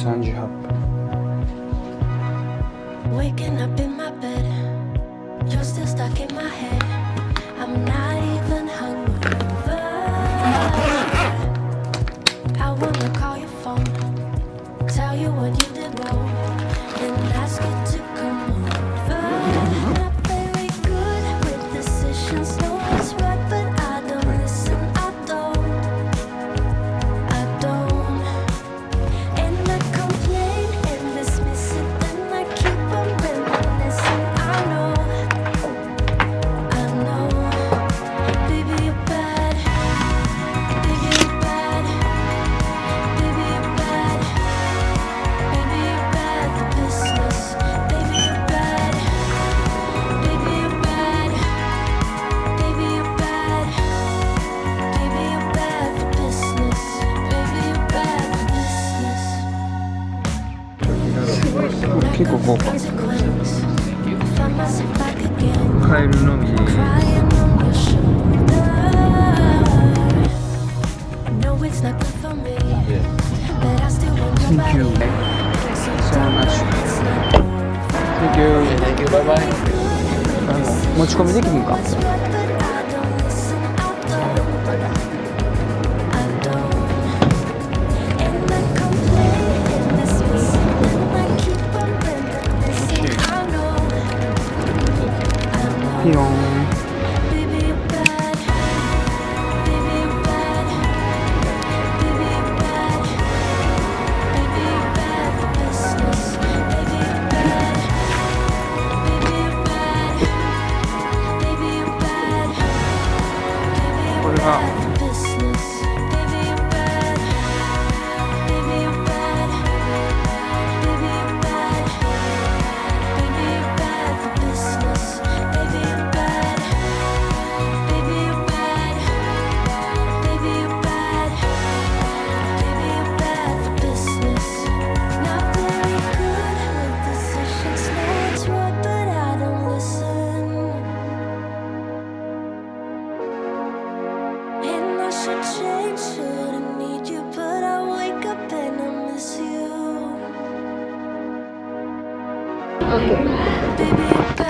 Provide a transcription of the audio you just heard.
38分。 Waking up in my bed, you're still stuck in my head. I'm not even hungover. I wanna call your phone, tell you what you did wrong, then ask you to come over. Not very good with decisions, know what's right, but I don't listen. I don't. And I complain and dismiss it, then I keep on reminiscing. I know, baby you're bad, baby you're bad, baby you're bad, baby you're bad for business, baby you're bad, baby you're bad, baby you're bad, baby you're bad for business, baby you're bad for business. 結構豪華。 Consequence, I find myself back again. カエルのみで Crying on your shoulder. No, it's not good for me, but I still want your Thank you body. so much. It's not Thank you. Thank you, bye bye. 持ち込みできるんか。 what's right, but I don't listen. I don't. And I complain and dismiss it, then I keep on reminiscing. I know. ピヨン。 Baby you're bad, baby you're bad, baby you're bad, baby you're bad for business, baby you're bad, baby you're bad, baby you're bad, baby you're これが bad for business, baby you're bad, baby you're bad, baby you're bad, baby you're bad for business, baby you're bad. Baby, you're bad. Baby, you're bad. Baby, you're bad for business. Not very good with decisions. Know what's right, but I don't listen. And I should change, shouldn't need you, but I wake up and I miss you. Baby, you're bad.